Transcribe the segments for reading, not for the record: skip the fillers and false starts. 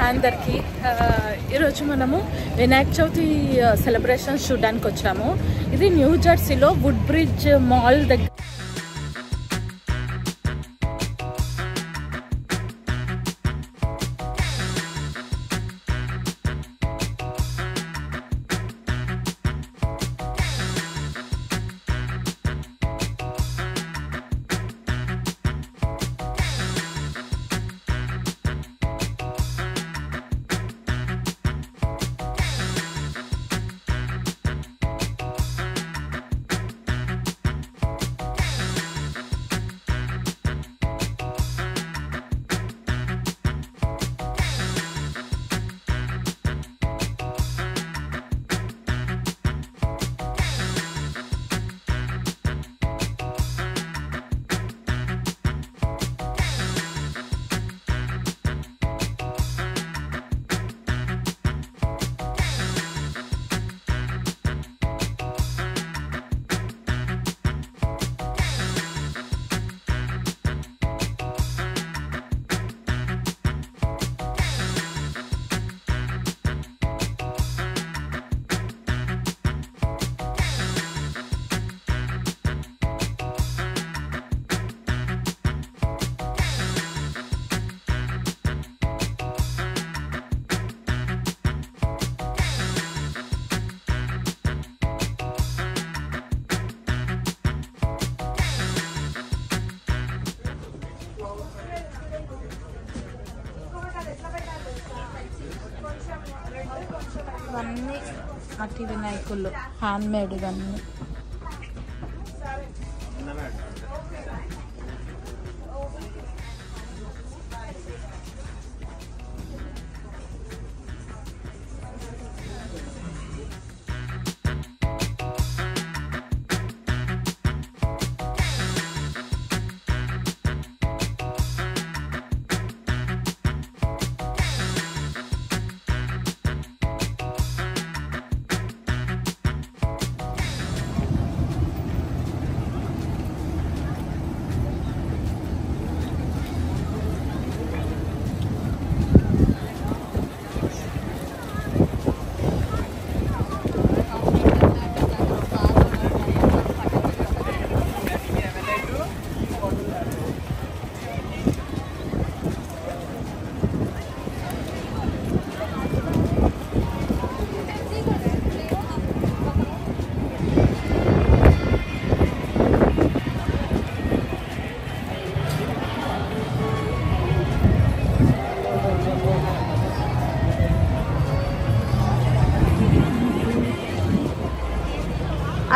అందరికీ ఈరోజు మనము వినాయక చవితి సెలబ్రేషన్స్ చూడడానికి వచ్చాము. ఇది న్యూ జెర్సీలో వుడ్ బ్రిడ్జ్ మాల్ దగ్గర. ఇవన్నీ మట్టి వినాయకులు హ్యాండ్ మేడ్. ఇవన్నీ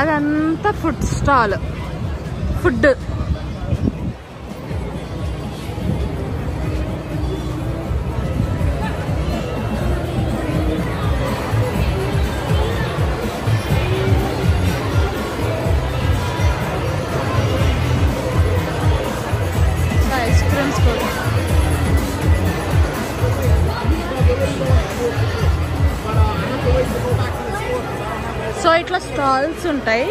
అదంతా food stall. Food ice creams కూడా. సో ఇట్లా స్టాల్స్ ఉంటాయి.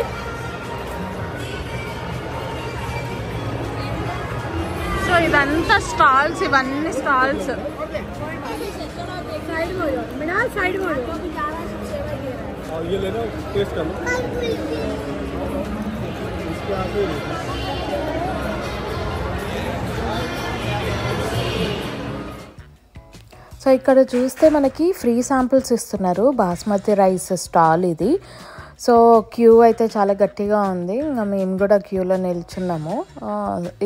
సో ఇదంతా స్టాల్స్, ఇవన్నీ స్టాల్స్. సో ఇక్కడ చూస్తే మనకి ఫ్రీ శాంపిల్స్ ఇస్తున్నారు. బాస్మతి రైస్ స్టాల్ ఇది. సో క్యూ అయితే చాలా గట్టిగా ఉంది. ఇంకా మేము కూడా క్యూలో నిల్చున్నాము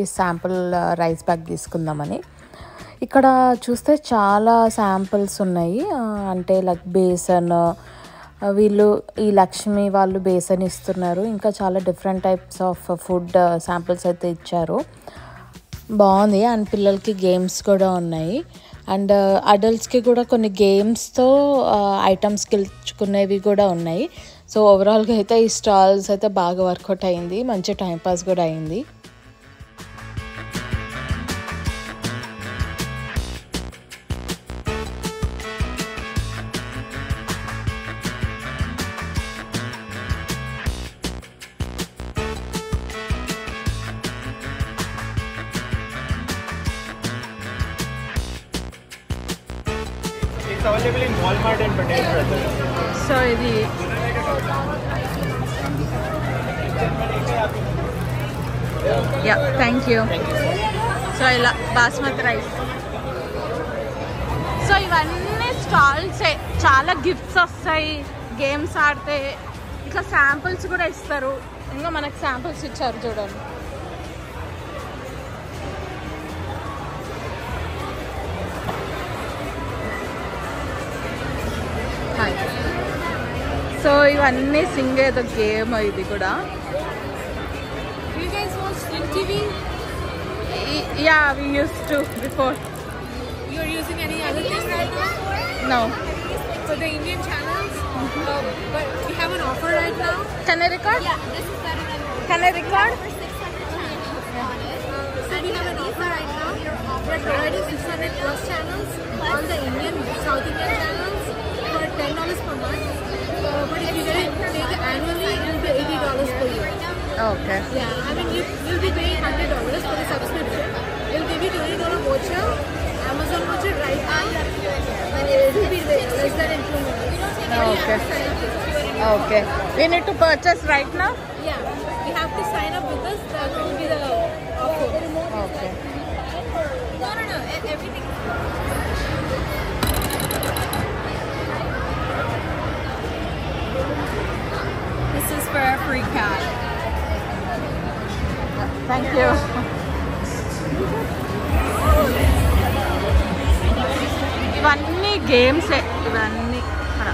ఈ శాంపుల్ రైస్ బ్యాగ్ తీసుకుందామని. ఇక్కడ చూస్తే చాలా శాంపిల్స్ ఉన్నాయి. అంటే లైక్ బేసన్, వీళ్ళు ఈ లక్ష్మి వాళ్ళు బేసన్ ఇస్తున్నారు. ఇంకా చాలా different types of food samples అయితే ఇచ్చారు. బాగుంది. అండ్ పిల్లలకి గేమ్స్ కూడా ఉన్నాయి. అండ్ అడల్ట్స్కి కూడా కొన్ని గేమ్స్తో ఐటమ్స్ గెలుచుకునేవి కూడా ఉన్నాయి. సో ఓవరాల్గా అయితే ఈ స్టాల్స్ అయితే బాగా వర్కౌట్ అయింది. మంచి టైంపాస్ కూడా అయింది. It's available in Walmart and Patel Brothers. So ఇది యా థ్యాంక్ యూ. సో ఇలా బాస్మతి రైస్. సో ఇవన్నీ స్టాల్సే, చాలా గిఫ్ట్స్ వస్తాయి గేమ్స్ ఆడితే. ఇట్లా శాంపుల్స్ కూడా ఇస్తారు. ఇంకా మనకు శాంపుల్స్ ఇచ్చారు చూడండి. సో ఇవన్నీ సింగ్ ఏదో గేమ్ ఇది కూడా. Yeah, we used to before. You're using any other thing right now? No. For the Indian channels? But we have an offer right now. Can I record? Yeah, this is better than Can I record? for 600 channels on it. So we have an offer right now. We're providing 600 plus channels on the Indian, South Indian channels for $10 per month. But if you take it annually, it will be $80 per year. Okay. Yeah, I mean, you'll be paying $100 for the subscription. It'll give you $20 voucher, Amazon voucher right now. It will be less than in 2 minutes. Okay. Okay. We need to purchase right now? Yeah, you have to sign up with us. That will be the offer. Okay. No, everything. This is for a free cat. Thank you. ఇవన్నీ గేమ్సే, ఇవన్నీ ఇక్కడ.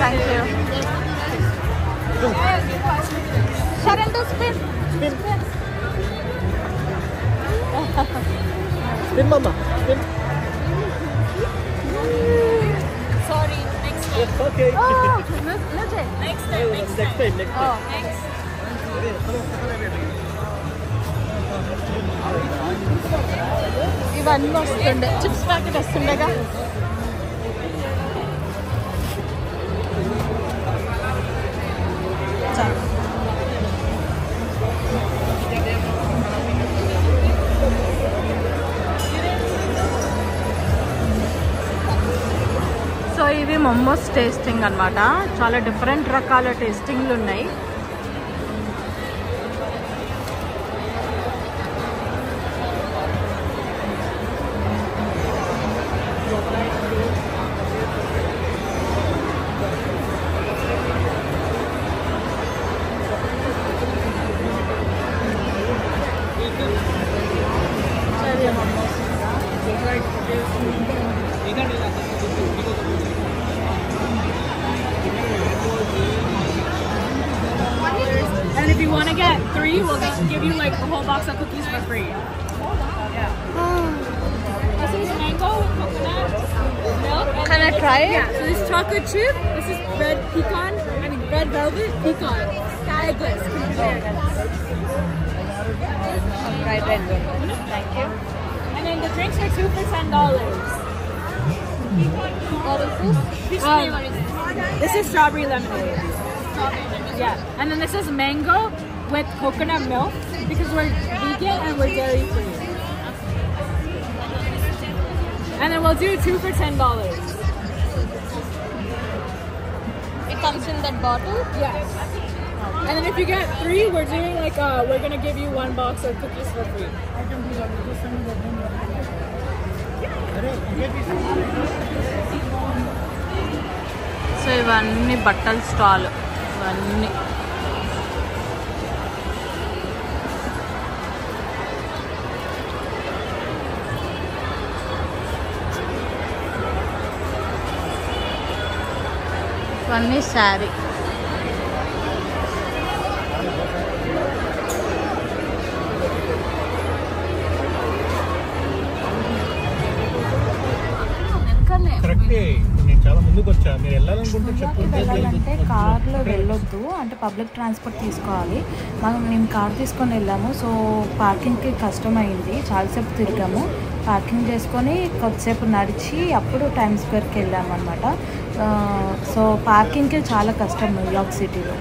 Thank you. Sharon, do spin. Spin, Mama. Spin. Sorry, next time. Yes, okay. Oh, no, Jay. Next time. Next time. Next Oh. time. Next. ఇవన్నీ వస్తుండే, chips packet వస్తుండేగా. So ఇవి momos tasting అన్నమాట. చాలా different రకాల టేస్టింగ్లు ఉన్నాయి. And if you want to get 3, we'll just give you like a whole box of cookies for free. Yeah. This is mango with coconut milk. And Can I try it? Yeah. So this is chocolate chip. This is red pecan. I mean red velvet pecan. Eggless. Right, red one. Thank you. And then the drinks are 2 for $10. What is this? Which Um, flavor is this? This is strawberry lemonade. Yeah. And then this is mango with coconut milk because we're vegan and we're dairy free. And then we'll do 2 for $10. It comes in that bottle? Yes. And then if you get 3, we're doing like we're gonna give you 1 box of cookies for free. So ఇవన్నీ బట్టల stall. ఇవన్నీ ఇవన్నీ శారీ. కరెక్టే. నేను చాలా ముందుకు వచ్చా. మీరు వెళ్ళాలనుకుంటే చెప్పండి. వెళ్ళాలంటే కార్లో వెళ్ళొద్దు, అంటే పబ్లిక్ ట్రాన్స్పోర్ట్ తీసుకోవాలి. మేము కార్ తీసుకొని వెళ్ళాము. సో పార్కింగ్కి కష్టమైంది, చాలాసేపు తిరిగాము. పార్కింగ్ చేసుకొని కొద్దిసేపు నడిచి అప్పుడు టైమ్ స్క్వేర్కి వెళ్ళామన్నమాట. సో పార్కింగ్కి చాలా కష్టం న్యూయార్క్ సిటీలో.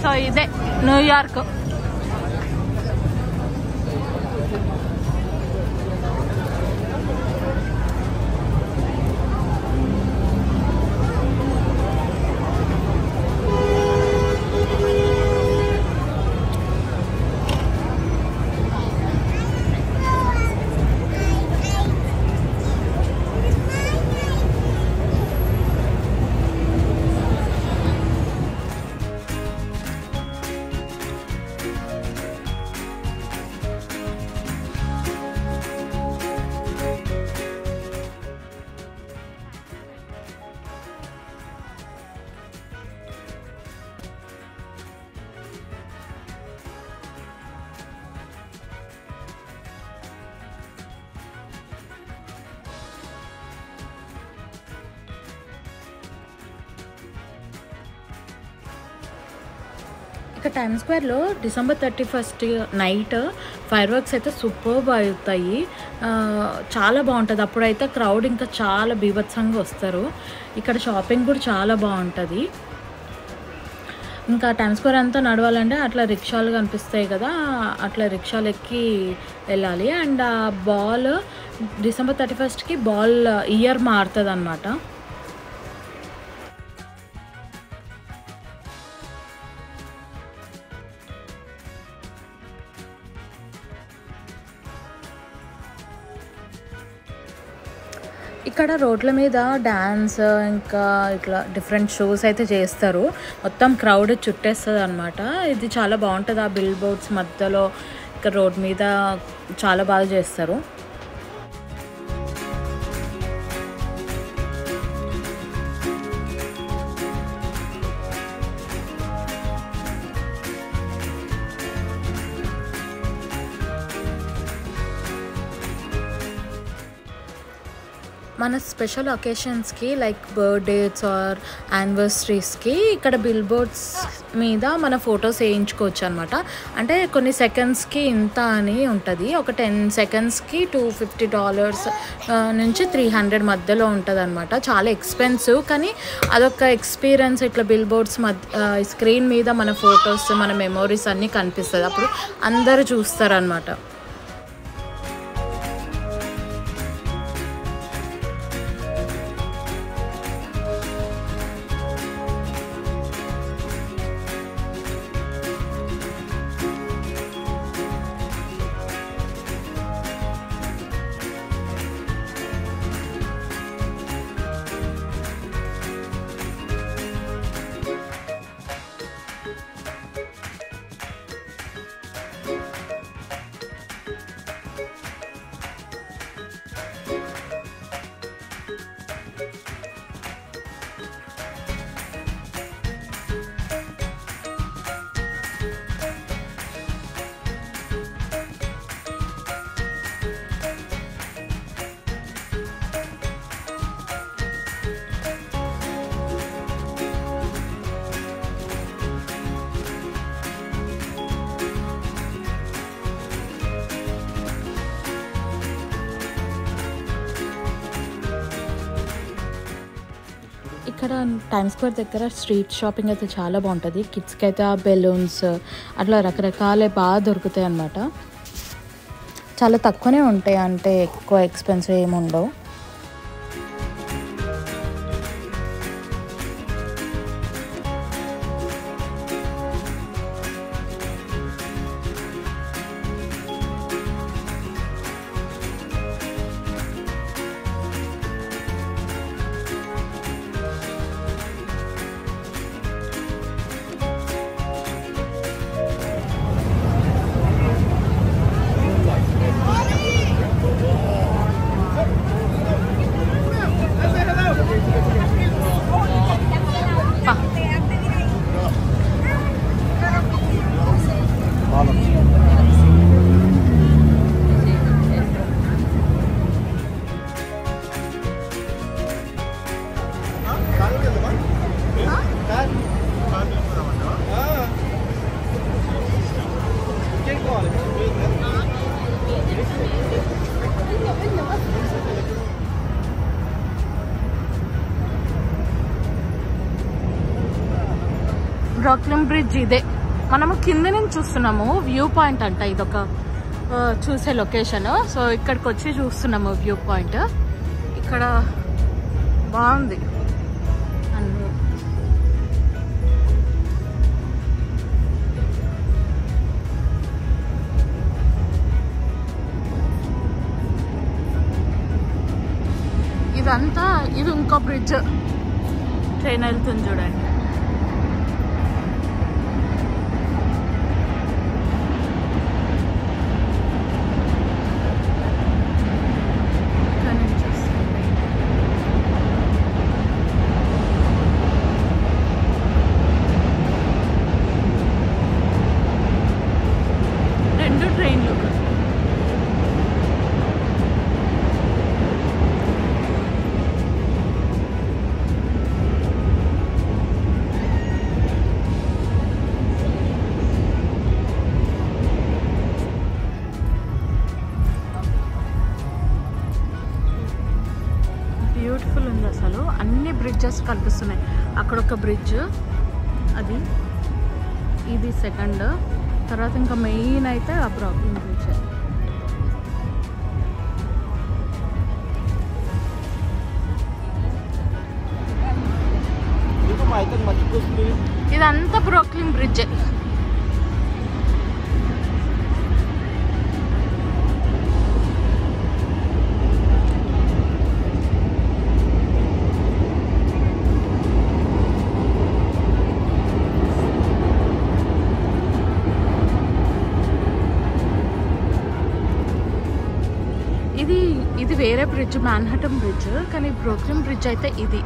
సో ఇదే న్యూయార్క్. ఇక టైమ్ స్క్వేర్లో December 31 నైట్ ఫైర్ వర్క్స్ అయితే సూపర్బ్ అవుతాయి. చాలా బాగుంటుంది. అప్పుడైతే క్రౌడ్ ఇంకా చాలా బీభత్సంగా వస్తారు. ఇక్కడ షాపింగ్ కూడా చాలా బాగుంటుంది. ఇంకా టైమ్ స్క్వేర్ అంతా నడవాలంటే అట్లా రిక్షాలు కనిపిస్తాయి కదా, అట్లా రిక్షాలు ఎక్కి వెళ్ళాలి. అండ్ ఆ బాల్ December 31కి బాల్ ఇయర్ మారుతుంది అన్నమాట. ఇక్కడ రోడ్ల మీద డ్యాన్స్ ఇంకా ఇట్లా డిఫరెంట్ షోస్ అయితే చేస్తారు. మొత్తం క్రౌడ్ చుట్టేస్తుంది అనమాట. ఇది చాలా బాగుంటుంది. ఆ బిల్ బోర్డ్స్ మధ్యలో ఇక్కడ రోడ్ మీద చాలా బాగా చేస్తారు. మన స్పెషల్ ఒకేషన్స్కి లైక్ బర్త్డేస్ ఆర్ యానివర్సరీస్కి ఇక్కడ బిల్ బోర్డ్స్ మీద మన ఫొటోస్ వేయించుకోవచ్చు అనమాట. అంటే కొన్ని సెకండ్స్కి ఇంత అని ఉంటుంది. ఒక 10 సెకండ్స్కి $250 నుంచి $300 మధ్యలో ఉంటుంది అనమాట. చాలా ఎక్స్పెన్సివ్, కానీ అదొక ఎక్స్పీరియన్స్. ఇట్లా బిల్ బోర్డ్స్ స్క్రీన్ మీద మన ఫొటోస్, మన మెమోరీస్ అన్నీ కనిపిస్తుంది. అప్పుడు అందరూ చూస్తారనమాట. ఇక్కడ టైమ్ స్క్వేర్ దగ్గర స్ట్రీట్ షాపింగ్ అయితే చాలా బాగుంటుంది. కిడ్స్కి అయితే ఆ బెలూన్స్ అట్లా రకరకాలే బాగా దొరుకుతాయి అన్నమాట. చాలా తక్కువనే ఉంటాయి, అంటే ఎక్కువ ఎక్స్పెన్సివ్ ఏమి ఉండవు. బ్రూక్లిన్ బ్రిడ్జ్ ఇదే. మనము కింద నుంచి చూస్తున్నాము, వ్యూ పాయింట్ అంట ఇదొక చూసే లొకేషన్. సో ఇక్కడికి వచ్చి చూస్తున్నాము వ్యూ పాయింట్. ఇక్కడ బాగుంది. ఇదంతా ఇది ఇంకో బ్రిడ్జ్, ట్రైన్ వెళ్తుంది చూడండి. రెండు ట్రైన్లు. బ్యూటిఫుల్ ఉంది అసలు. అన్ని బ్రిడ్జెస్ కనిపిస్తున్నాయి. అక్కడ ఒక బ్రిడ్జ్, అది ఇది సెకండ్. తర్వాత ఇంకా మెయిన్ అయితే ఆ బ్రూక్లిన్ బ్రిడ్జ్. ఇదంతా బ్రూక్లిన్ బ్రిడ్జ్. ఇది వేరే బ్రిడ్జ్, మాన్హాటన్ బ్రిడ్జ్, కానీ బ్రూక్లిన్ బ్రిడ్జ్ అయితే ఇది.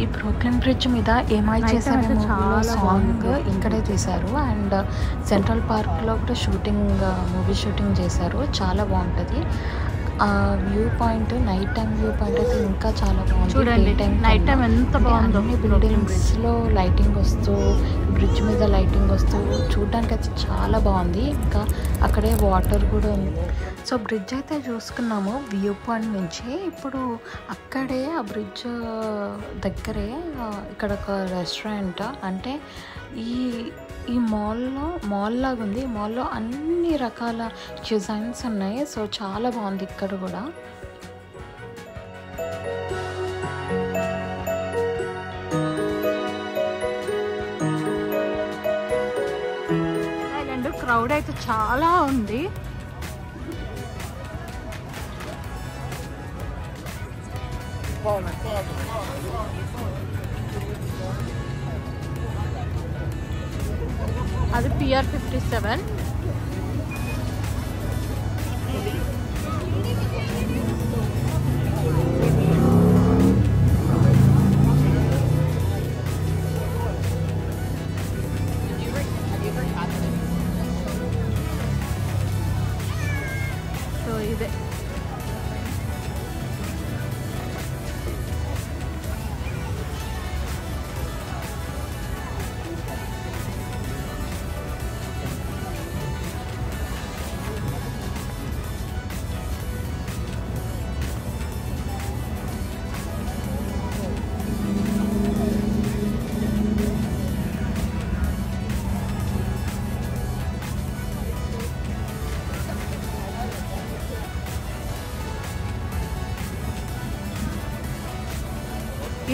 ఈ బ్రూక్లిన్ బ్రిడ్జ్ మీద ఏమై చేశారు సాంగ్ ఇక్కడే తీశారు. అండ్ సెంట్రల్ పార్క్లో కూడా మూవీ షూటింగ్ చేశారు. చాలా బాగుంటుంది. View point, night time view point అయితే ఇంకా చాలా బాగుంది. చూడండి నైట్ టైం ఎంత బాగుందో. బిల్డింగ్స్లో లైటింగ్ వస్తూ, బ్రిడ్జ్ మీద లైటింగ్ వస్తూ చూడడానికి అయితే చాలా బాగుంది. ఇంకా అక్కడే వాటర్ కూడా ఉంది. సో బ్రిడ్జ్ అయితే చూసుకున్నాము వ్యూ పాయింట్ నుంచి. ఇప్పుడు అక్కడే ఆ బ్రిడ్జ్ దగ్గరే ఇక్కడ ఒక రెస్టారెంట్, అంటే ఈ మాల్ లాగా ఉంది. ఈ మాల్లో అన్ని రకాల క్యూజైన్స్ ఉన్నాయి. సో చాలా బాగుంది ఇక్కడ కూడా. ఐలాండ్ క్రౌడ్ అయితే చాలా ఉంది. అది పిఆర్ 57. సో ఇదే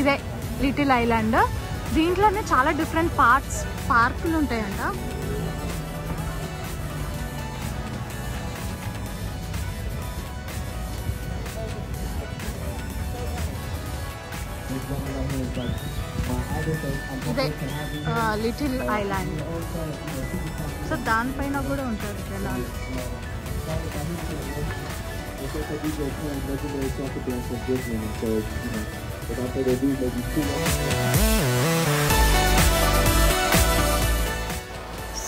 ఇదే లిటిల్ ఐలాండ్. దీంట్లోనే చాలా డిఫరెంట్ పార్కులు ఉంటాయంట. ఇదే లిటిల్ ఐలాండ్. సో దానిపైన కూడా ఉంటారు జనాలు.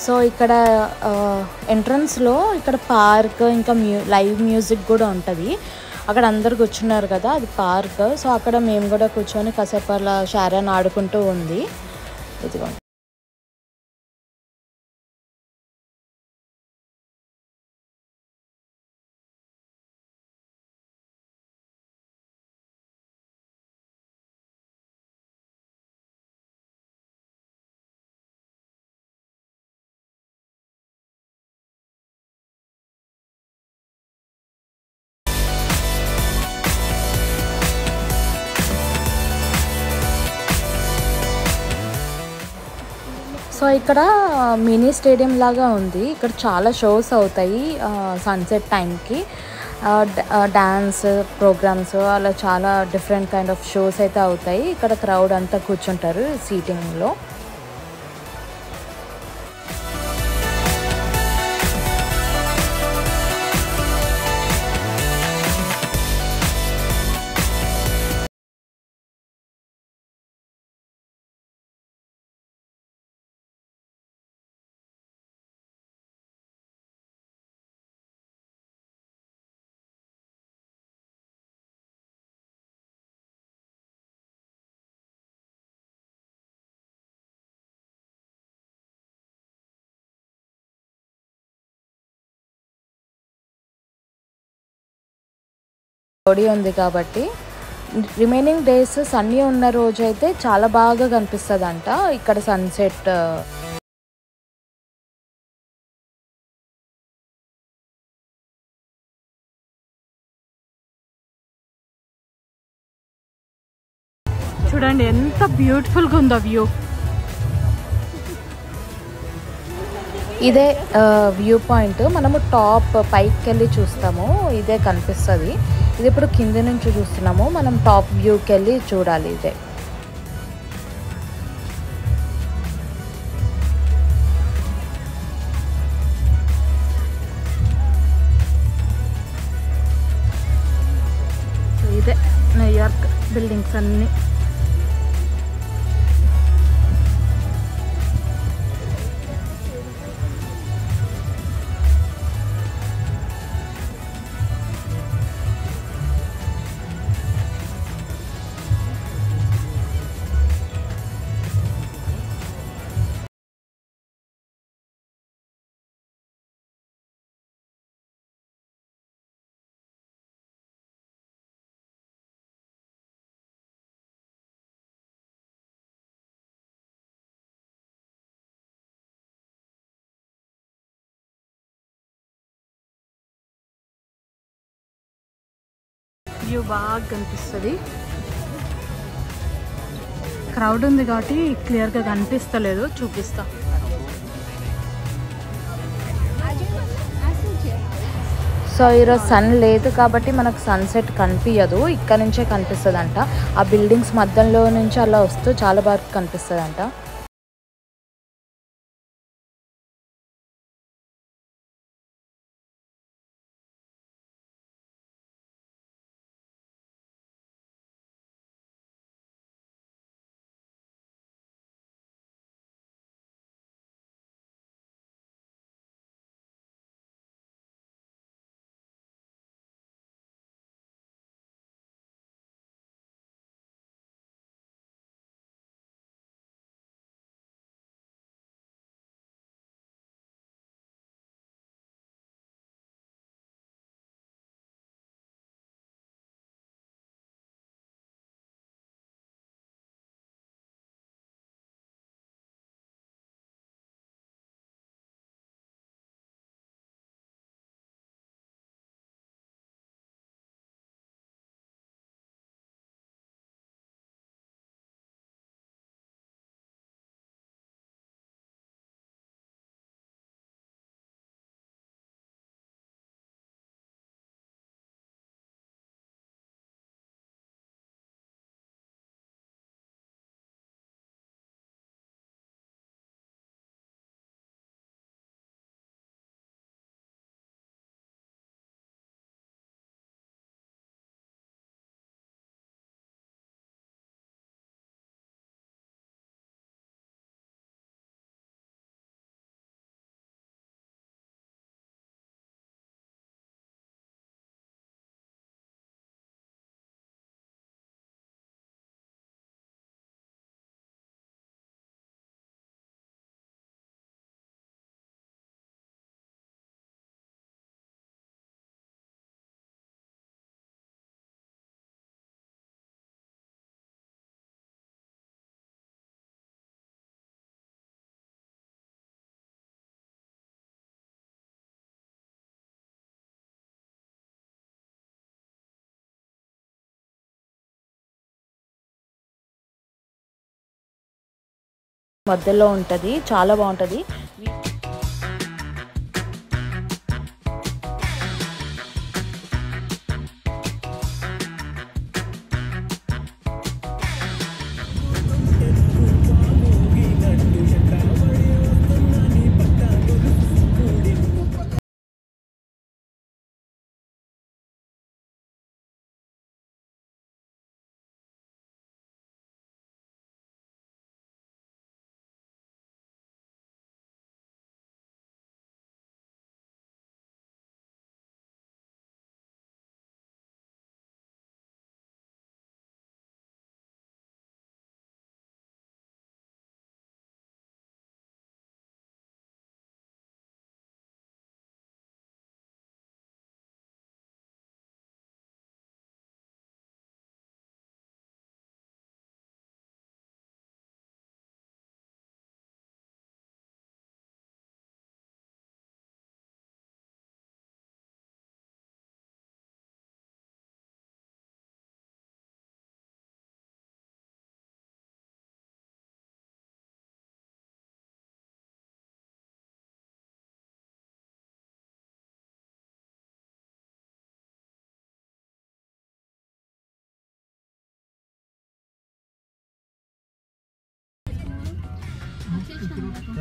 సో ఇక్కడ ఎంట్రన్స్లో ఇక్కడ పార్క్, ఇంకా లైవ్ మ్యూజిక్ కూడా ఉంటుంది. అక్కడ అందరు కూర్చున్నారు కదా, అది పార్క్. సో అక్కడ మేము కూడా కూర్చొని కాసేపు అలా షారాన్ ఆడుకుంటూ ఉంది. ఇదిగోండి. సో ఇక్కడ మినీ స్టేడియం లాగా ఉంది. ఇక్కడ చాలా షోస్ అవుతాయి సన్సెట్ టైంకి. డ్యాన్స్ ప్రోగ్రామ్స్ అలా చాలా డిఫరెంట్ కైండ్ ఆఫ్ షోస్ అయితే అవుతాయి. ఇక్కడ క్రౌడ్ అంతా కూర్చుంటారు సీటింగ్లో. ఓడి ఉంది కాబట్టి రిమైనింగ్ డేస్ సన్నీ ఉన్న రోజు అయితే చాలా బాగా కనిపిస్తుందంట ఇక్కడ సన్సెట్. చూడండి ఎంత బ్యూటిఫుల్గా ఉందో వ్యూ. ఇదే వ్యూ పాయింట్. మనము టాప్ పైకి వెళ్ళి చూస్తాము, ఇదే కనిపిస్తుంది. ఇది ఇప్పుడు కింద నుంచి చూస్తున్నాము, మనం టాప్ వ్యూకి వెళ్ళి చూడాలి. ఇదే ఇదే న్యూయార్క్ బిల్డింగ్స్ అన్నీ. వ్యూ బాగా కనిపిస్తుంది. క్రౌడ్ ఉంది కాబట్టి క్లియర్గా కనిపిస్తలేదు, చూపిస్తా. సో ఈరోజు సన్ లేదు కాబట్టి మనకు సన్సెట్ కనిపించదు, ఇక్కడ నుంచే కనిపిస్తుందంట. ఆ బిల్డింగ్స్ మధ్యలో నుంచి అలా వస్తూ చాలా బాగా కనిపిస్తుందంట. మధ్యలో ఉంటుంది, చాలా బాగుంటుంది.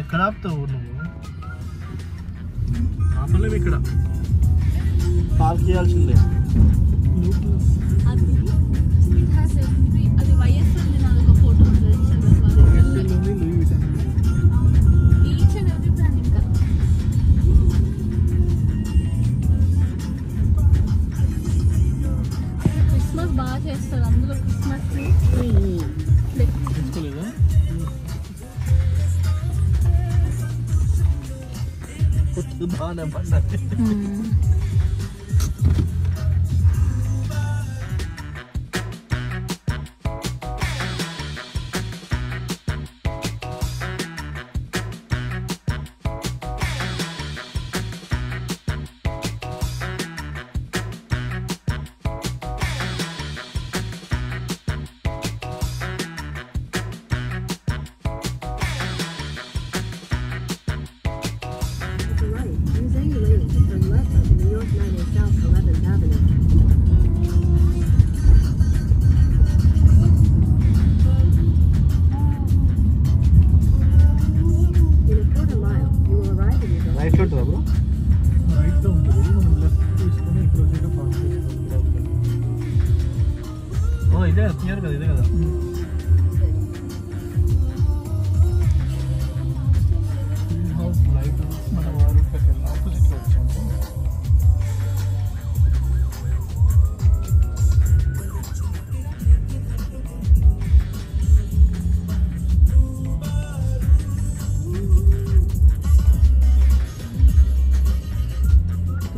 ఎక్కడ ఆపుతావు నువ్వు? ఆపలేము, ఇక్కడ పార్క్ చేయాల్సిందే. క్రిస్మస్ బాగా చేస్తారు అందులో. క్రిస్మస్ తీసుకోలేదా? బాగానే పడ్డది. రైట్ లో ఉంటుందా బ్రో? రైట్ లో ఉంటుంది, మనం లెఫ్ట్ తీసుకొని ఇప్పుడు పార్క్ చేసుకోవాలి. ఇదే క్లియర్ కదా, ఇదే కదా. హౌస్ లైట్ మన వారు ఆపోజిట్ లో వచ్చాము.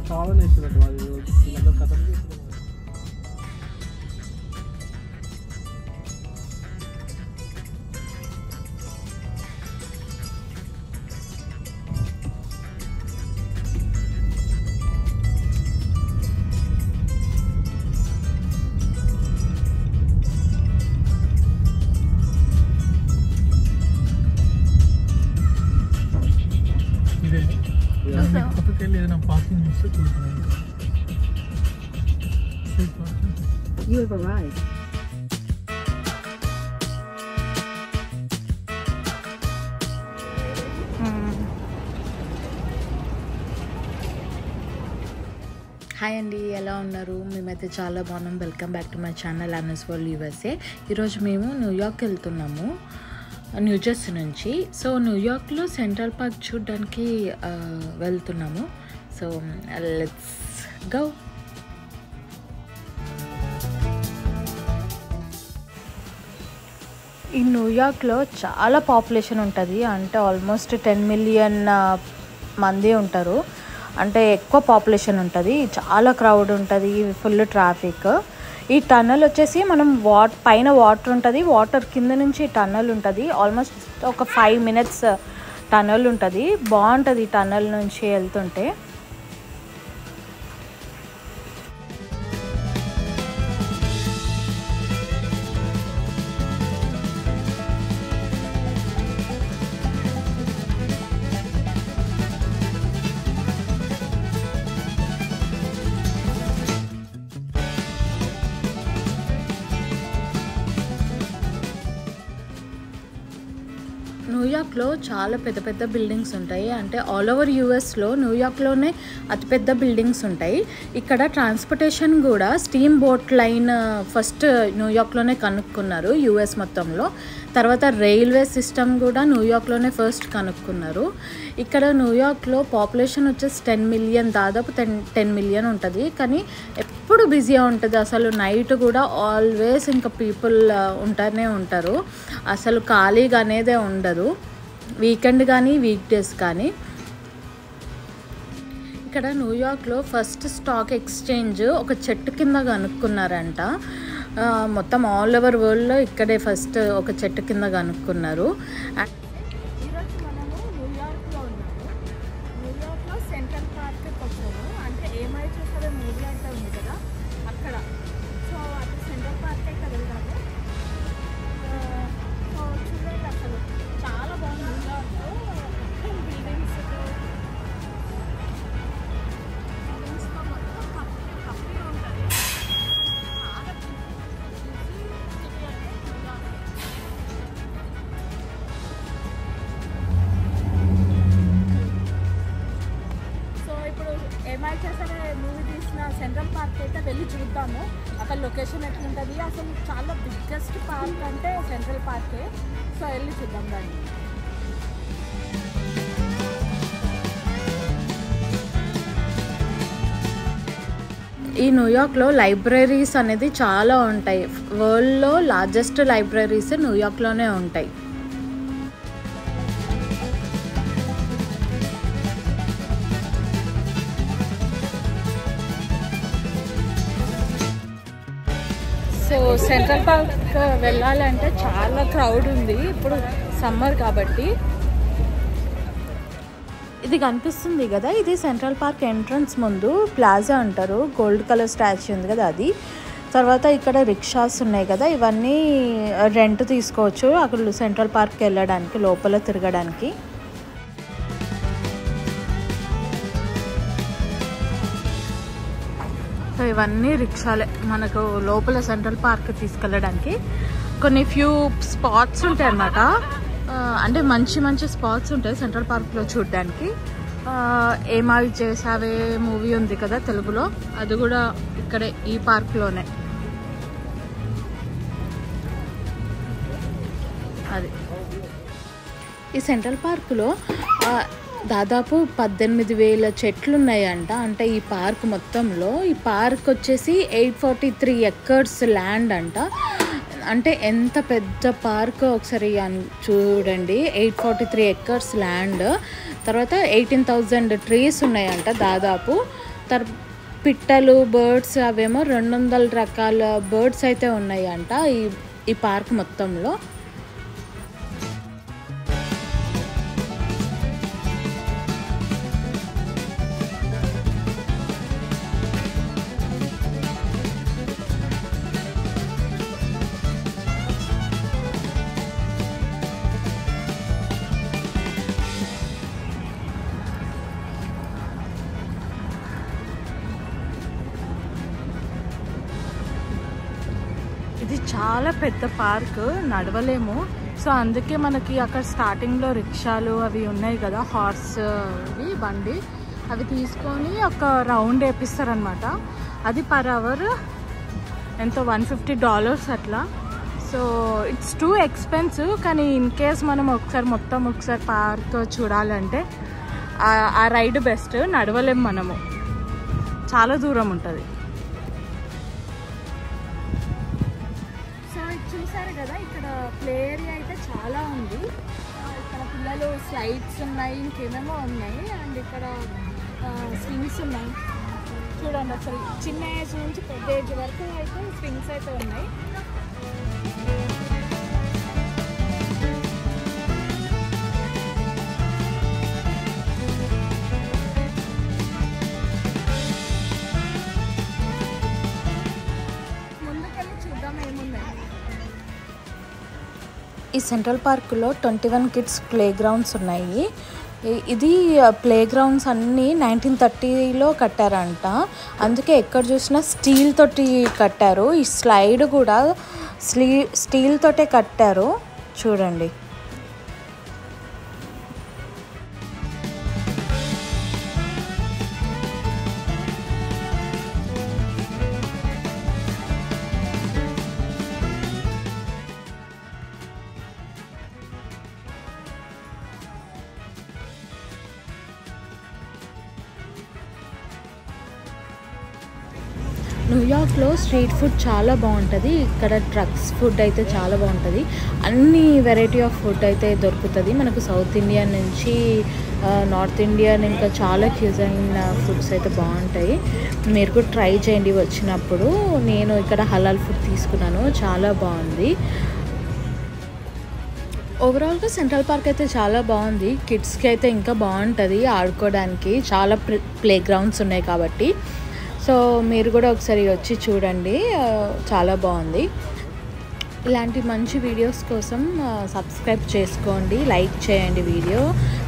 చాలా నేర్చుకున్నట్టు వాళ్ళు వీళ్ళందరూ కథలు చేస్తున్నారు. ఇదే పక్కకి వెళ్ళి ఏదైనా పార్కింగ్ ఇస్తే చూసాను. You have arrived. హాయ్ అండి, ఎలా ఉన్నారు? మేమైతే చాలా బాగున్నాం. Welcome back to my channel Anas world USA. ఈరోజు మేము న్యూయార్క్ వెళ్తున్నాము, న్యూజెర్సీ నుంచి. సో న్యూయార్క్లో సెంట్రల్ పార్క్ చూడడానికి వెళ్తున్నాము. So let's go. ఈ న్యూయార్క్లో చాలా పాపులేషన్ ఉంటుంది, అంటే ఆల్మోస్ట్ 10 మిలియన్ మంది ఉంటారు. అంటే ఎక్కువ పాపులేషన్ ఉంటుంది, చాలా క్రౌడ్ ఉంటుంది, ఫుల్ ట్రాఫిక్. ఈ టన్నల్ వచ్చేసి మనం పైన వాటర్ ఉంటుంది, వాటర్ కింద నుంచి టన్నల్ ఉంటుంది. ఆల్మోస్ట్ ఒక 5 minutes టన్నల్ ఉంటుంది. బాగుంటుంది ఈ టన్నల్ నుంచి వెళ్తుంటే. న్యూయార్క్లో చాలా పెద్ద పెద్ద బిల్డింగ్స్ ఉంటాయి. అంటే ఆల్ ఓవర్ యూఎస్లో న్యూయార్క్లోనే అతిపెద్ద బిల్డింగ్స్ ఉంటాయి. ఇక్కడ ట్రాన్స్పోర్టేషన్ కూడా స్టీమ్ బోట్ లైన్ ఫస్ట్ న్యూయార్క్లోనే కనుక్కున్నారు యూఎస్ మొత్తంలో. తర్వాత రైల్వే సిస్టమ్ కూడా న్యూయార్క్లోనే ఫస్ట్ కనుక్కున్నారు. ఇక్కడ న్యూయార్క్లో పాపులేషన్ వచ్చేసి 10 మిలియన్, దాదాపు 10 మిలియన్ ఉంటుంది. కానీ ఎప్పుడు బిజీగా ఉంటుంది. అసలు నైట్ కూడా ఆల్వేస్ ఇంకా పీపుల్ ఉంటానే ఉంటారు. అసలు ఖాళీగా అనేదే ఉండదు, వీకెండ్ కానీ వీక్ డేస్ కానీ. ఇక్కడ న్యూయార్క్లో ఫస్ట్ స్టాక్ ఎక్స్చేంజ్ ఒక చెట్టు కింద కనుక్కున్నారంట. మొత్తం ఆల్ ఓవర్ వరల్డ్లో ఇక్కడే ఫస్ట్ ఒక చెట్టు కింద కనుక్కున్నారు. ఈరోజు మనము న్యూయార్క్లో ఉన్నాము. న్యూయార్క్లో సెంట్రల్ పార్క్కి వచ్చాము. అంటే ఏమై చూసారో మూవీ అంటే ఉంది కదా అక్కడ. సో అది సెంట్రల్ పార్క్ ఇక్కడ వెళ్దాము. సో చూడండి అసలు చాలా బాగుంది న్యూయార్క్లో. మొత్తం బిల్డింగ్స్తో మొత్తం కప్పి ఉంటుంది. చాలా ఏమై చేసే మూవీ తీసిన సెంట్రల్ పార్క్ అయితే వెళ్ళి చూద్దాము. అక్కడ లొకేషన్ ఎట్లుంటుంది. అసలు చాలా బిగ్గెస్ట్ పార్క్ అంటే సెంట్రల్ పార్కే. సో వెళ్ళి చూద్దాం దాన్ని. ఈ న్యూయార్క్లో లైబ్రరీస్ అనేది చాలా ఉంటాయి. వరల్డ్లో లార్జెస్ట్ లైబ్రరీస్ న్యూయార్క్లోనే ఉంటాయి. సో సెంట్రల్ పార్క్ వెళ్ళాలంటే చాలా క్రౌడ్ ఉంది ఇప్పుడు సమ్మర్ కాబట్టి. ఇది కనిపిస్తుంది కదా, ఇది సెంట్రల్ పార్క్ ఎంట్రన్స్ ముందు ప్లాజా అంటారు. గోల్డ్ కలర్ స్టాచ్యూ ఉంది కదా అది. తర్వాత ఇక్కడ రిక్షాస్ ఉన్నాయి కదా, ఇవన్నీ రెంట్ తీసుకోవచ్చు అక్కడ సెంట్రల్ పార్క్కి వెళ్ళడానికి, లోపల తిరగడానికి. సో ఇవన్నీ రిక్షాలే మనకు లోపల సెంట్రల్ పార్క్ తీసుకెళ్ళడానికి. కొన్ని ఫ్యూ స్పాట్స్ ఉంటాయి అన్నమాట. అంటే మంచి మంచి స్పాట్స్ ఉంటాయి సెంట్రల్ పార్క్లో చూడడానికి. ఏమాయి చేసావే మూవీ ఉంది కదా తెలుగులో, అది కూడా ఇక్కడే ఈ పార్క్లోనే. అది ఈ సెంట్రల్ పార్కులో దాదాపు 18,000 చెట్లు ఉన్నాయంట. అంటే ఈ పార్క్ మొత్తంలో. ఈ పార్క్ వచ్చేసి 843 ఎకర్స్ ల్యాండ్ అంట. అంటే ఎంత పెద్ద పార్క్ ఒకసారి చూడండి. 843 ఎకర్స్ ల్యాండ్. తర్వాత 18,000 ట్రీస్ ఉన్నాయంట దాదాపు. పిట్టలు, బర్డ్స్ అవేమో 200 రకాల బర్డ్స్ అయితే ఉన్నాయంట ఈ పార్క్ మొత్తంలో. ఇది చాలా పెద్ద పార్క్, నడవలేము. సో అందుకే మనకి అక్కడ స్టార్టింగ్లో రిక్షాలు అవి ఉన్నాయి కదా, హార్స్ బండి, అవి తీసుకొని ఒక రౌండ్ వేపిస్తారనమాట. అది పర్ అవర్ ఎంతో $150 అట్లా. So it's too expensive. కానీ ఇన్ కేస్ మనం ఒకసారి పార్క్ చూడాలంటే ఆ రైడ్ బెస్ట్. నడవలేము మనము, చాలా దూరం ఉంటుంది. చూసారు కదా ఇక్కడ ప్లే ఏరియా అయితే చాలా ఉంది. ఇక్కడ పిల్లలు స్లైడ్స్ ఉన్నాయి, ఇంకేమేమో ఉన్నాయి. అండ్ ఇక్కడ స్వింగ్స్ ఉన్నాయి. చూడండి అసలు చిన్న ఏజ్ నుంచి పెద్ద ఏజ్ వరకు అయితే స్వింగ్స్ అయితే ఉన్నాయి. ముందుకెళ్ళి చూద్దాం ఏమున్నాయి. ఈ సెంట్రల్ పార్క్లో 21 కిడ్స్ ప్లే గ్రౌండ్స్ ఉన్నాయి. ఇది ప్లే గ్రౌండ్స్ అన్నీ 1930లో కట్టారంట. అందుకే ఎక్కడ చూసినా స్టీల్ తోటి కట్టారు. ఈ స్లైడ్ కూడా స్టీల్ తోటే కట్టారు చూడండి. న్యూయార్క్లో స్ట్రీట్ ఫుడ్ చాలా బాగుంటుంది. ఇక్కడ ట్రక్స్ ఫుడ్ అయితే చాలా బాగుంటుంది. అన్ని వెరైటీ ఆఫ్ ఫుడ్ అయితే దొరుకుతుంది మనకు. సౌత్ ఇండియన్ నుంచి నార్త్ ఇండియన్ ఇంకా చాలా క్యూజైన్ ఫుడ్స్ అయితే బాగుంటాయి. మీరు కూడా ట్రై చేయండి వచ్చినప్పుడు. నేను ఇక్కడ హలాల్ ఫుడ్ తీసుకున్నాను, చాలా బాగుంది. ఓవరాల్గా సెంట్రల్ పార్క్ అయితే చాలా బాగుంది. కిడ్స్కి అయితే ఇంకా బాగుంటుంది ఆడుకోవడానికి, చాలా ప్లే గ్రౌండ్స్ ఉన్నాయి కాబట్టి. సో మీరు కూడా ఒకసారి వచ్చి చూడండి, చాలా బాగుంది. ఇలాంటి మంచి వీడియోస్ కోసం సబ్స్క్రైబ్ చేసుకోండి, లైక్ చేయండి వీడియో.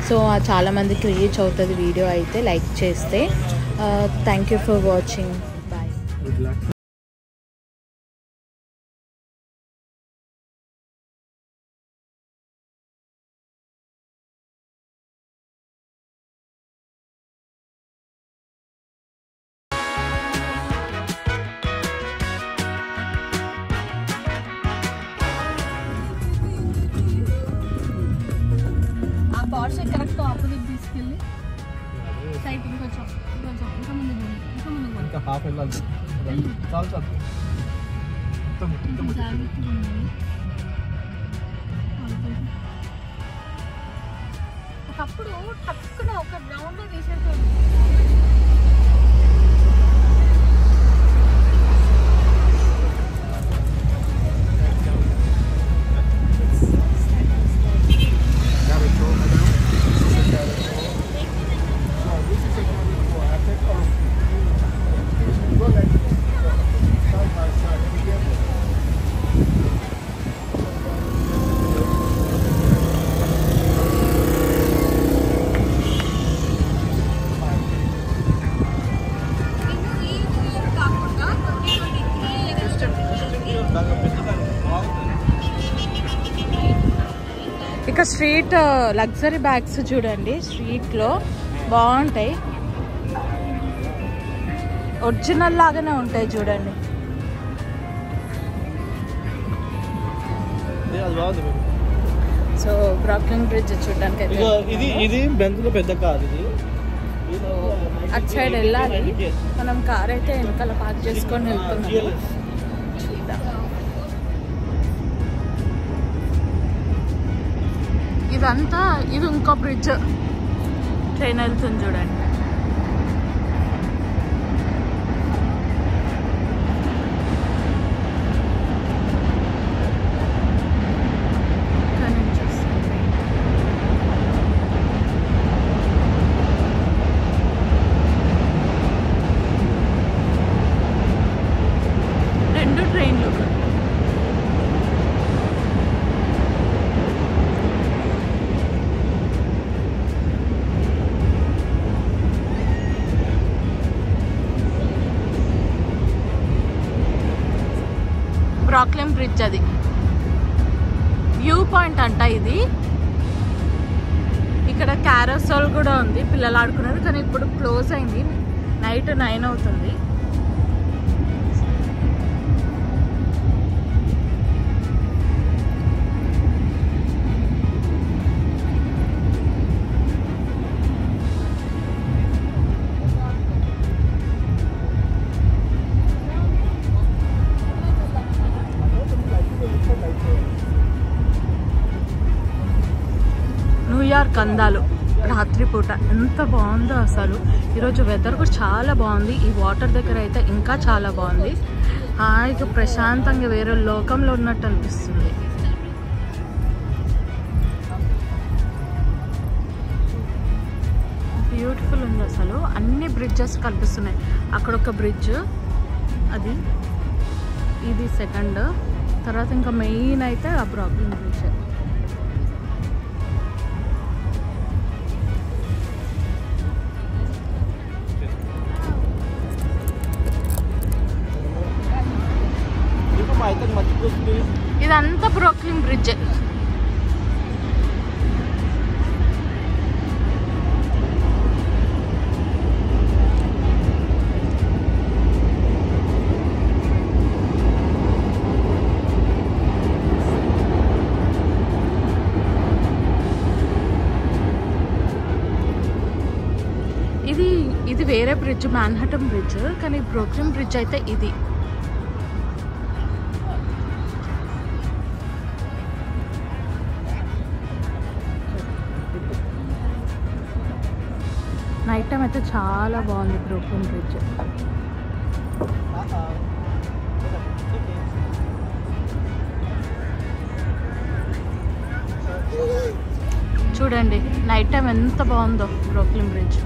సో చాలామందికి రీచ్ అవుతుంది వీడియో అయితే లైక్ చేస్తే. Thank you for watching. Bye. Good luck. ఆ పార్షే కరెక్ట్ ఆపోజిట్ తీసుకెళ్ళి సైట్ ఇంకొంచెం ఇంకా ముందు ఇంకా హాఫ్ వెళ్ళాలి. చాలు చాలు. జాగ్రత్తగా ఉండాలి. ఒకప్పుడు టక్కున ఒక గ్రౌండ్ తీసేసాడు. ఇక స్ట్రీట్ లగ్జరీ బ్యాగ్స్ చూడండి, స్ట్రీట్లో బాగుంటాయి. ఒరిజినల్ లాగానే ఉంటాయి చూడండి. సో బ్రాక్లిన్ బ్రిడ్జ్ చూడడానికి అయితే ఇది బెంతులో పెద్ద కార్. ఇది అటు సైడ్ వెళ్ళాలి. మనం కార్ అయితే వెనకాల పార్క్ చేసుకొని వెళ్తున్నాము. చూద్దాం. ఇదంతా ఇది ఇంకో బ్రిడ్జ్, ట్రైన్ వెళ్తుంది చూడండి. రెండు ట్రైన్లు. బ్రాక్లిన్ బ్రిడ్జ్ అది వ్యూ పాయింట్ అంట. ఇది ఇక్కడ క్యారసోల్ కూడా ఉంది, పిల్లలు ఆడుకున్నారు. కానీ ఇప్పుడు క్లోజ్ అయింది, నైట్ 9 అవుతుంది. న్యూయార్క్ అందాలు రాత్రిపూట ఎంత బాగుందో అసలు. ఈరోజు వెదర్ కూడా చాలా బాగుంది. ఈ వాటర్ దగ్గర అయితే ఇంకా చాలా బాగుంది. హాయిగా ప్రశాంతంగా వేరే లోకంలో ఉన్నట్టు అనిపిస్తుంది. బ్యూటిఫుల్ ఉంది అసలు. అన్ని బ్రిడ్జెస్ కనిపిస్తున్నాయి. అక్కడ ఒక బ్రిడ్జ్, అది ఇది సెకండ్. తర్వాత ఇంకా మెయిన్ అయితే ఆ బ్రాక్లిన్ బ్రిడ్జ్. ఇదంతా బ్రాక్లిన్ బ్రిడ్జ్. ఇది ఇది వేరే బ్రిడ్జ్, మాన్హటన్ బ్రిడ్జ్, కానీ బ్రూక్లిన్ బ్రిడ్జ్ అయితే ఇది. నైట్ టైం అయితే చాలా బాగుంది బ్రూక్లిన్ బ్రిడ్జ్. చూడండి నైట్ టైం ఎంత బాగుందో బ్రూక్లిన్ బ్రిడ్జ్.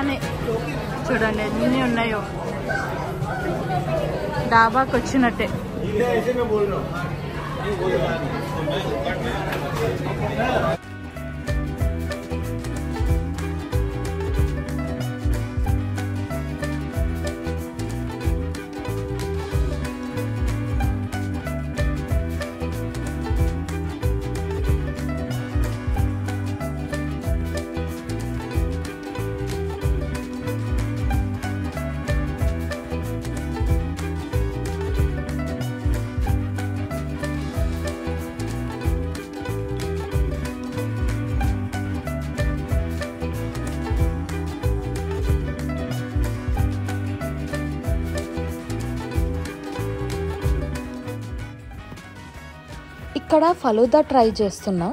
డాబానే చూడండి ఎన్ని ఉన్నాయో. డాబాకి వచ్చినట్టే. ఇక్కడ ఫలూదా ట్రై చేస్తున్నా.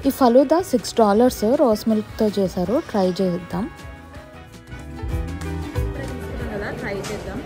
ఈ ఫలూదా $6 రోస్ మిల్క్తో చేశారు. ట్రై చేద్దాం. ట్రై చేద్దాం.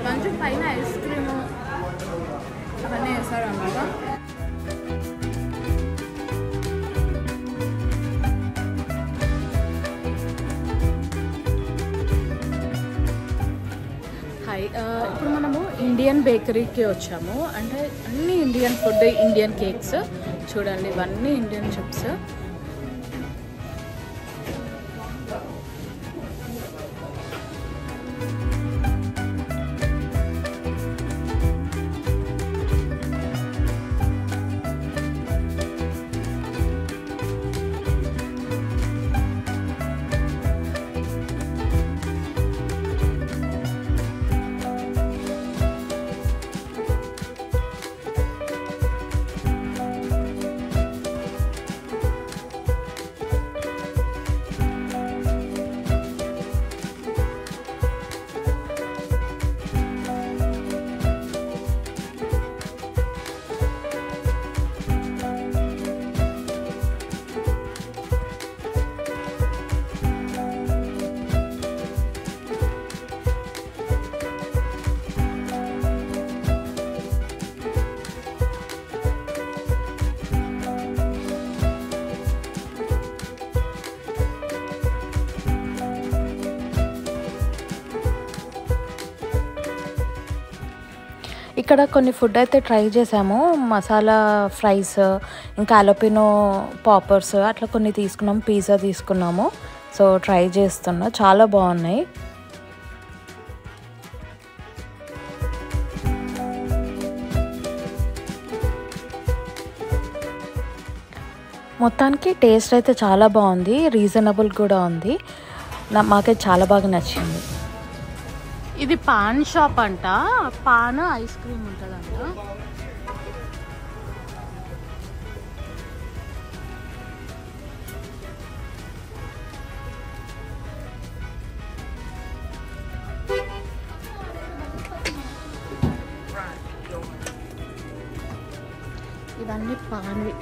కొంచెం పైన ఐస్ క్రీము అవన్నీ వేస్తారు అన్నమాట. హాయ్, ఇప్పుడు మనము ఇండియన్ బేకరీకి వచ్చాము. అంటే అన్ని ఇండియన్ ఫుడ్, ఇండియన్ కేక్స్ చూడండి. ఇవన్నీ ఇండియన్ చిప్స్. ఇక్కడ కొన్ని ఫుడ్ అయితే ట్రై చేసాము. మసాలా ఫ్రైస్, ఇంకా అలపినో పాపర్స్ అట్లా కొన్ని తీసుకున్నాము. పిజ్జా తీసుకున్నాము. సో ట్రై చేస్తున్నా, చాలా బాగున్నాయి. మొత్తానికి టేస్ట్ అయితే చాలా బాగుంది, రీజనబుల్ కూడా ఉంది. మాకైతే చాలా బాగా నచ్చింది. ఇది పాన్ షాప్ అంట. పాన్ ఐస్ క్రీమ్ ఉంటుందంట. ఇవన్నీ పాన్వి.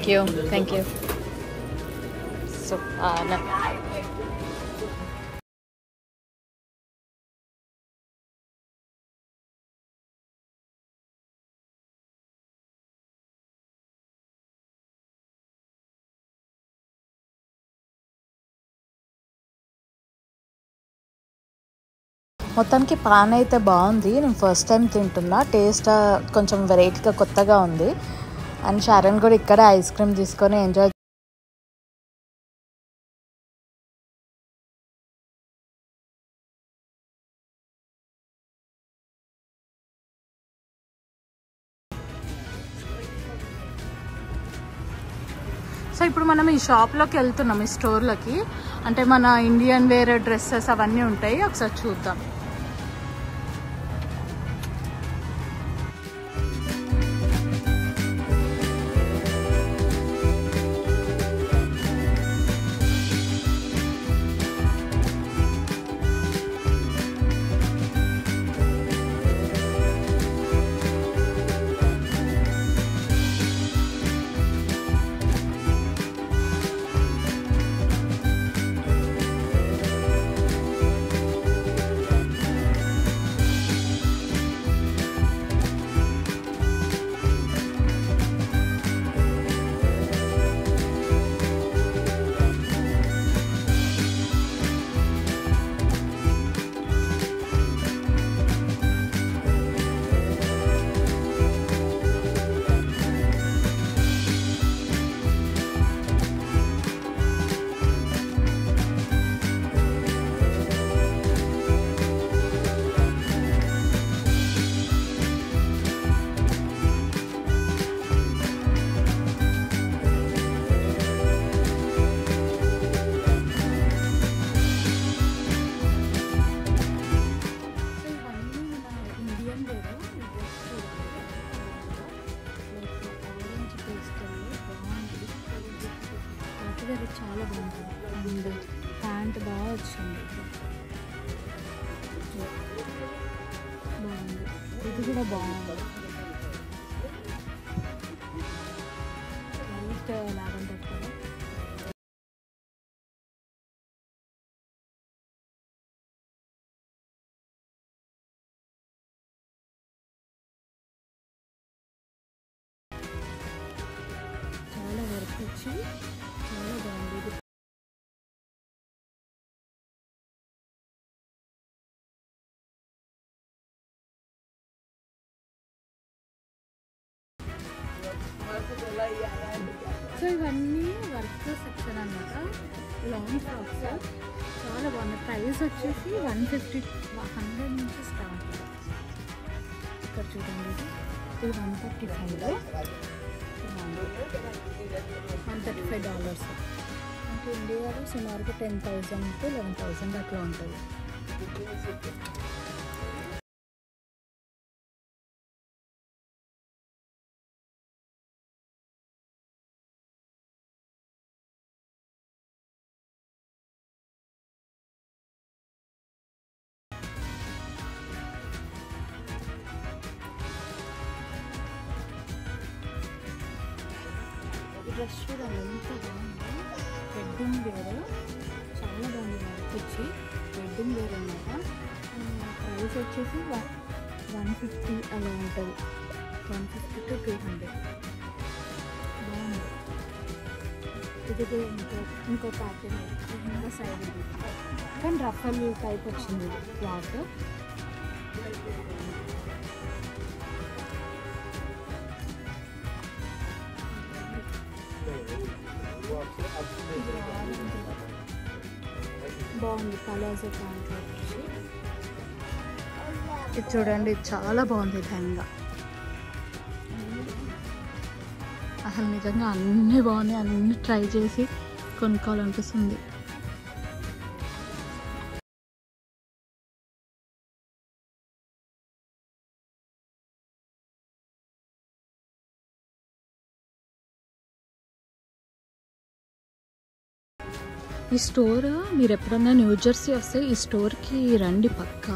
యూ సో మొత్తానికి పాన్ అయితే బాగుంది. నేను ఫస్ట్ టైం తింటున్నా. టేస్ట్ కొంచెం వెరైటీగా కొత్తగా ఉంది. అండ్ షారన్ కూడా ఇక్కడ ఐస్ క్రీమ్ తీసుకొని ఎంజాయ్. సో ఇప్పుడు మనం ఈ షాప్లోకి వెళ్తున్నాం, ఈ స్టోర్లోకి. అంటే మన ఇండియన్ వేర్ డ్రెస్సెస్ అవన్నీ ఉంటాయి, ఒకసారి చూద్దాం. చాలా బాగుంటుంది. అండ్ ప్యాంట్ బాగా వచ్చింది, బాగుంది. ఇది కూడా బాగుంది, లైట్ లావెండర్ కలర్. చాలా వర్క్ వచ్చి చాలా బాగుంది. ఇది సో ఇవన్నీ వర్క్ సెక్షన్ అన్నమాట. లాంగ్ ఫ్రాక్స్ చాలా బాగున్నాయి. ప్రైస్ వచ్చేసి 100 నుంచి స్టార్ట్. ఇక్కడ చూడండి, ఇది $135. $135 అంటే ఇండియాలో సుమారుగా 10,000 to 11,000 అట్లా ఉంటుంది. డ్రెస్ చూడండి ఎంత బాగుంది. వెడ్డింగ్ వేర్ చాలా బాగుంది. వర్క్ వచ్చి వెడ్డింగ్ వేర్ అన్నమాట. ప్రైస్ వచ్చేసి 150 అలా ఉంటుంది. 150 to 200 బాగుంది. ఇది ఇంకో ప్యాటర్న్ ఇంకా సైడ్ ఇది కానీ రఫల్ టైప్ వచ్చింది క్లాత్. బాగుంది పలాజో ప్యాంట్ వచ్చి. ఇది చూడండి, చాలా బాగుంది లెహంగా. అసలు నిజంగా అన్నీ బాగున్నాయి. అన్నీ ట్రై చేసి కొనుక్కోవాలనిపిస్తుంది. ఈ స్టోర్ మీరు ఎప్పుడన్నా న్యూ జెర్సీ వస్తే ఈ స్టోర్కి రండి పక్కా.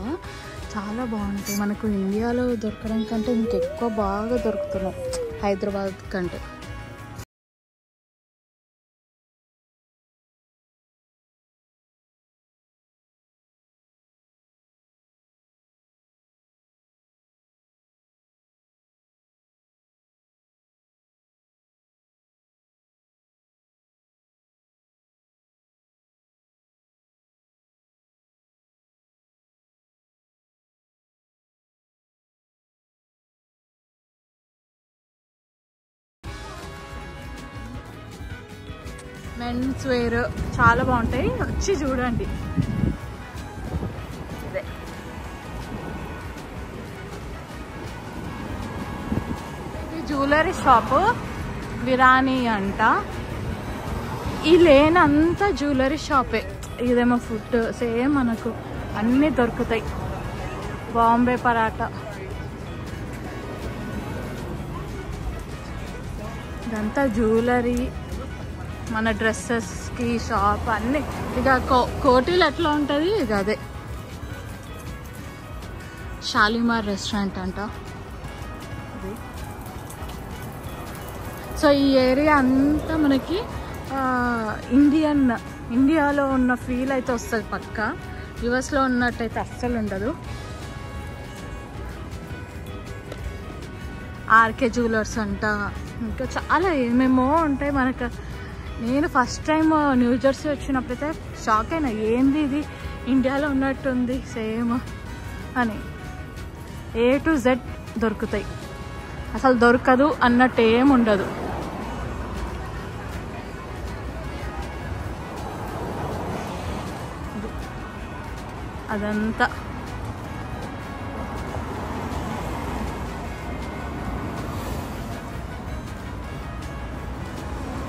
చాలా బాగుంటాయి. మనకు ఇండియాలో దొరకడం కంటే ఇంకెక్కువ బాగా దొరుకుతున్నాయి హైదరాబాద్ కంటే. మెన్స్ వేర్ చాలా బాగుంటాయి, వచ్చి చూడండి. ఇదే ఇది జ్యువెలరీ షాపు విరాని అంట. ఈ లేన్ అంతా జ్యువెలరీ షాపే. ఇదేమో ఫుడ్ సేమ్ మనకు అన్నీ దొరుకుతాయి. బాంబే పరాటా, ఇదంతా జ్యువెలరీ, మన డ్రెస్సెస్కి షాప్ అన్నీ. ఇక కోటిలో ఎట్లా ఉంటుంది ఇక అదే. షాలిమార్ రెస్టారెంట్ అంట. సో ఈ ఏరియా అంతా మనకి ఇండియాలో ఉన్న ఫీల్ అయితే వస్తుంది పక్కా. యుఎస్లో ఉన్నట్టయితే అస్సలు ఉండదు. ఆర్కే జ్యువెలర్స్ అంట, ఇంకా చాలా ఏమేమో ఉంటాయి మనకు. నేను ఫస్ట్ టైం న్యూ జెర్సీ వచ్చినప్పుడైతే షాక్ అయినా, ఏంది ఇది ఇండియాలో ఉన్నట్టుంది సేమ్ అని. A to Z దొరుకుతాయి, అసలు దొరకదు అన్నట్టు ఏముండదు. అదంతా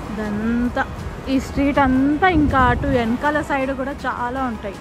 ఇదంతా ఈ స్ట్రీట్ అంతా. ఇంకా అటు వెనకాల సైడ్ కూడా చాలా ఉంటాయి.